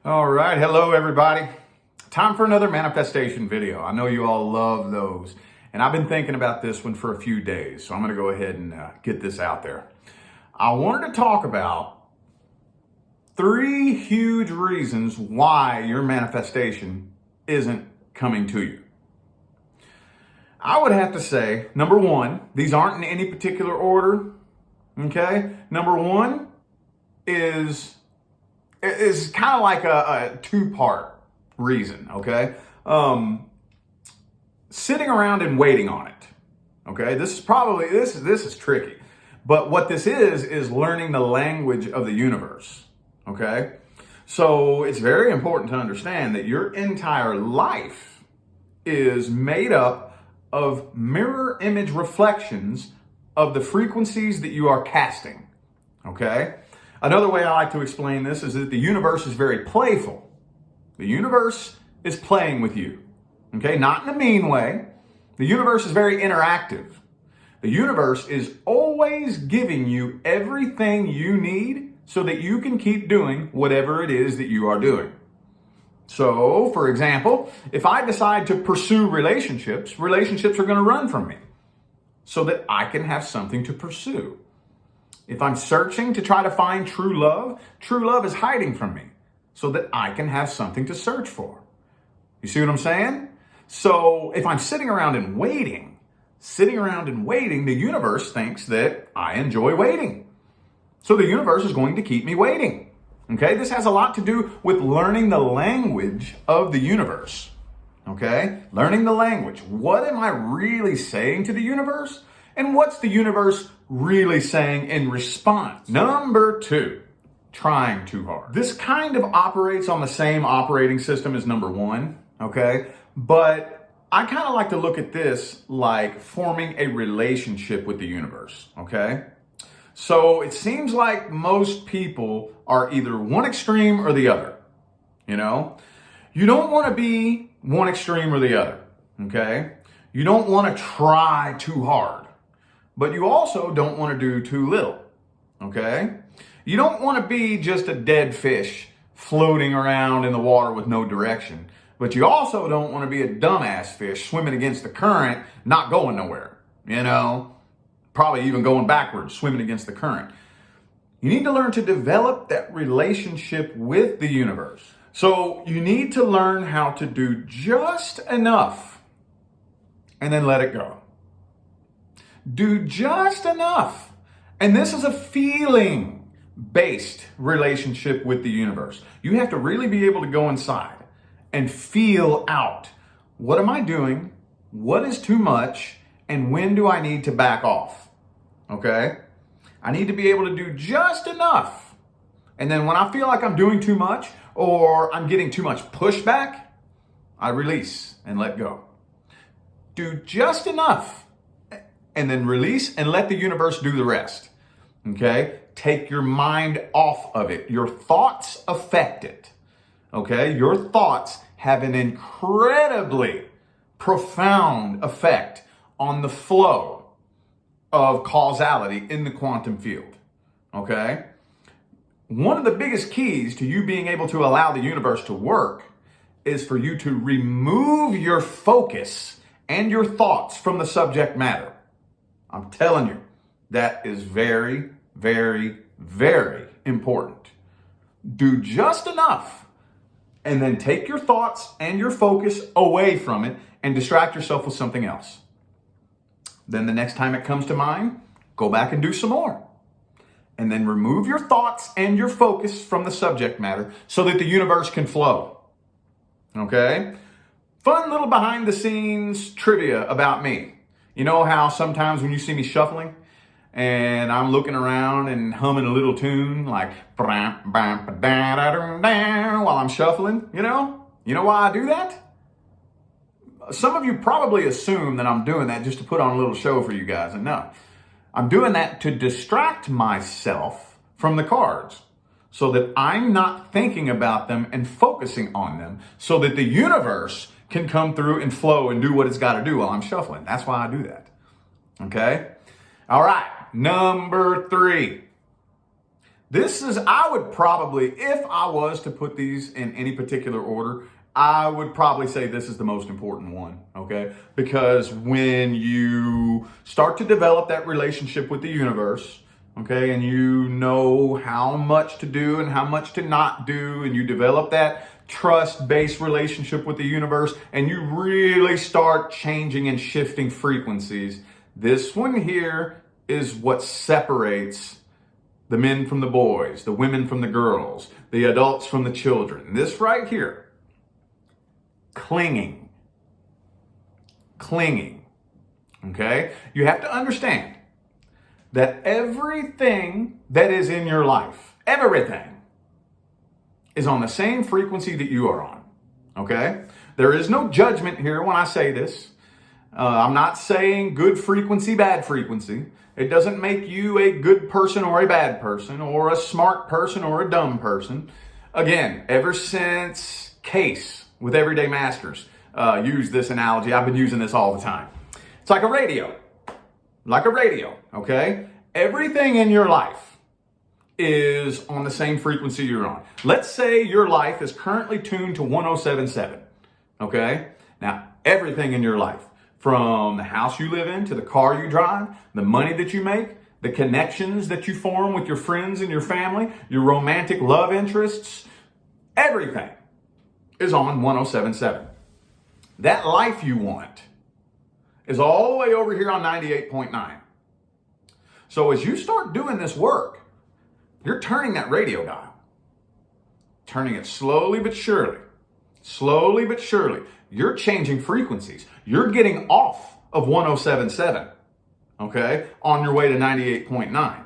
All right, hello everybody. Time for another manifestation video. I know you all love those, and I've been thinking about this one for a few days, so I'm going to go ahead and get this out there. I wanted to talk about 3 huge reasons why your manifestation isn't coming to you. I would have to say, number 1, these aren't in any particular order, okay? Number 1 is kind of like a 2-part reason, okay? Sitting around and waiting on it, okay? This is tricky. But what this is learning the language of the universe, okay? So it's very important to understand that your entire life is made up of mirror image reflections of the frequencies that you are casting, okay? Another way I like to explain this is that the universe is very playful. The universe is playing with you, okay? Not in a mean way. The universe is very interactive. The universe is always giving you everything you need so that you can keep doing whatever it is that you are doing. So, for example, if I decide to pursue relationships are going to run from me so that I can have something to pursue. If I'm searching to try to find true love is hiding from me so that I can have something to search for. You see what I'm saying? So if I'm sitting around and waiting, the universe thinks that I enjoy waiting. So the universe is going to keep me waiting. Okay? This has a lot to do with learning the language of the universe. Okay? Learning the language. What am I really saying to the universe? And what's the universe really saying in response? Number 2, trying too hard. This kind of operates on the same operating system as number 1, okay? But I kind of like to look at this like forming a relationship with the universe, okay? So it seems like most people are either one extreme or the other, you know? You don't want to be one extreme or the other, okay? You don't want to try too hard. But you also don't want to do too little, okay? You don't want to be just a dead fish floating around in the water with no direction. But you also don't want to be a dumbass fish swimming against the current, not going nowhere, you know? Probably even going backwards, swimming against the current. You need to learn to develop that relationship with the universe. So you need to learn how to do just enough and then let it go. Do just enough. And this is a feeling-based relationship with the universe. You have to really be able to go inside and feel out. What am I doing? What is too much? And when do I need to back off? Okay? I need to be able to do just enough. And then when I feel like I'm doing too much or I'm getting too much pushback, I release and let go. Do just enough. And then release and let the universe do the rest. Okay? Take your mind off of it. Your thoughts affect it. Okay? Your thoughts have an incredibly profound effect on the flow of causality in the quantum field. Okay? One of the biggest keys to you being able to allow the universe to work is for you to remove your focus and your thoughts from the subject matter. I'm telling you, that is very, very, very important. Do just enough and then take your thoughts and your focus away from it and distract yourself with something else. Then the next time it comes to mind, go back and do some more. And then remove your thoughts and your focus from the subject matter so that the universe can flow. Okay? Fun little behind the scenes trivia about me. You know how sometimes when you see me shuffling and I'm looking around and humming a little tune like while I'm shuffling, you know? You know why I do that? Some of you probably assume that I'm doing that just to put on a little show for you guys, and no. I'm doing that to distract myself from the cards so that I'm not thinking about them and focusing on them so that the universe can come through and flow and do what it's got to do while I'm shuffling. That's why I do that. Okay? All right. Number 3. I would probably, if I was to put these in any particular order, I would probably say this is the most important one, okay? Because when you start to develop that relationship with the universe, okay, and you know how much to do and how much to not do, and you develop that trust-based relationship with the universe, and you really start changing and shifting frequencies, this one here is what separates the men from the boys, the women from the girls, the adults from the children. This right here. Clinging. Okay? You have to understand that everything that is in your life, everything, is on the same frequency that you are on. Okay? There is no judgment here when I say this. I'm not saying good frequency, bad frequency. It doesn't make you a good person or a bad person, or a smart person or a dumb person. Again, ever since Case with Everyday Masters use this analogy, I've been using this all the time. It's like a radio. Okay? Everything in your life is on the same frequency you're on. Let's say your life is currently tuned to 1077. Okay? Now, everything in your life, from the house you live in to the car you drive, the money that you make, the connections that you form with your friends and your family, your romantic love interests, everything is on 1077. That life you want is all the way over here on 98.9. So as you start doing this work, you're turning that radio dial. Turning it slowly but surely. Slowly but surely. You're changing frequencies. You're getting off of 1077, okay, on your way to 98.9.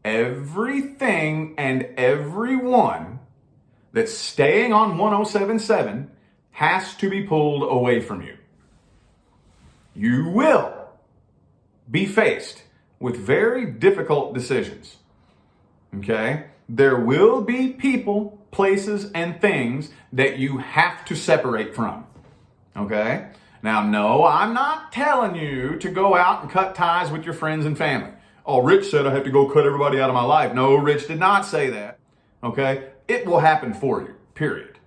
Everything and everyone that's staying on 1077 has to be pulled away from you. You will be faced with very difficult decisions. Okay? There will be people, places, and things that you have to separate from. Okay? Now, no, I'm not telling you to go out and cut ties with your friends and family. Oh, Rich said I have to go cut everybody out of my life. No, Rich did not say that. Okay? It will happen for you, period.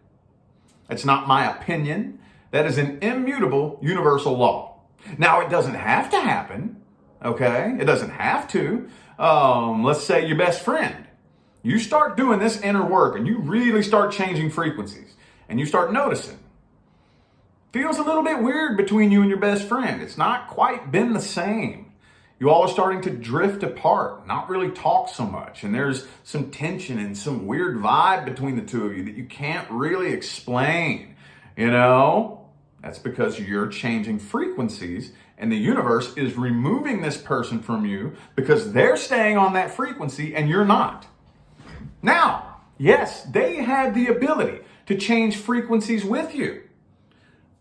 It's not my opinion. That is an immutable universal law. Now, it doesn't have to happen. Okay? It doesn't have to. Let's say your best friend. You start doing this inner work and you really start changing frequencies and you start noticing. Feels a little bit weird between you and your best friend. It's not quite been the same. You all are starting to drift apart, not really talk so much. And there's some tension and some weird vibe between the two of you that you can't really explain. You know, that's because you're changing frequencies and the universe is removing this person from you because they're staying on that frequency and you're not. Now, yes, they have the ability to change frequencies with you,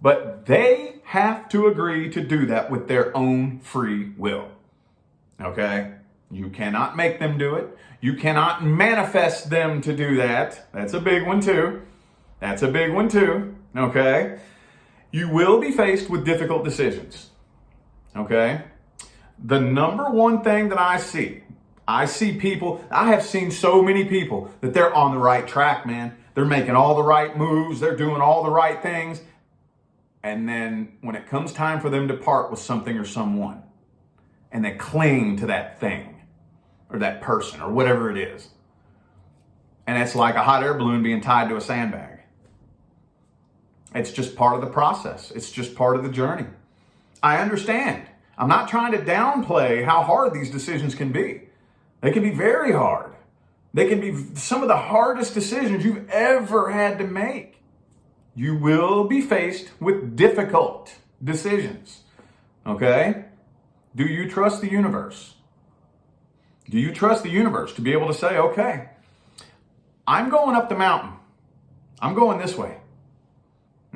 but they have to agree to do that with their own free will. Okay? You cannot make them do it. You cannot manifest them to do that. That's a big one too. Okay? You will be faced with difficult decisions. Okay? The number one thing that I see people, I have seen so many people that they're on the right track, man. They're making all the right moves. They're doing all the right things. And then when it comes time for them to part with something or someone, and they cling to that thing or that person or whatever it is. And it's like a hot air balloon being tied to a sandbag. It's just part of the process. It's just part of the journey. I understand. I'm not trying to downplay how hard these decisions can be. They can be very hard. They can be some of the hardest decisions you've ever had to make. You will be faced with difficult decisions. Okay? Do you trust the universe? Do you trust the universe to be able to say, okay, I'm going up the mountain. I'm going this way.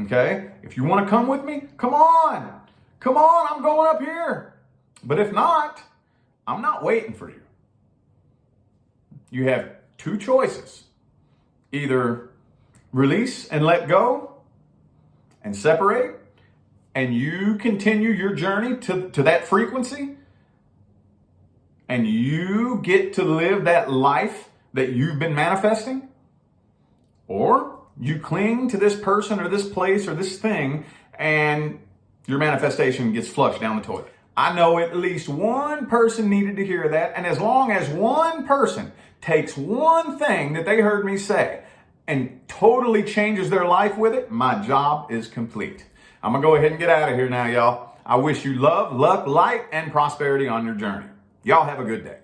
Okay? If you want to come with me, come on. Come on, I'm going up here. But if not, I'm not waiting for you. You have two choices. Either release and let go and separate, and you continue your journey to that frequency, and you get to live that life that you've been manifesting? Or you cling to this person or this place or this thing and your manifestation gets flushed down the toilet. I know at least one person needed to hear that. And as long as one person takes one thing that they heard me say and totally changes their life with it, my job is complete. I'm going to go ahead and get out of here now, y'all. I wish you love, luck, light, and prosperity on your journey. Y'all have a good day.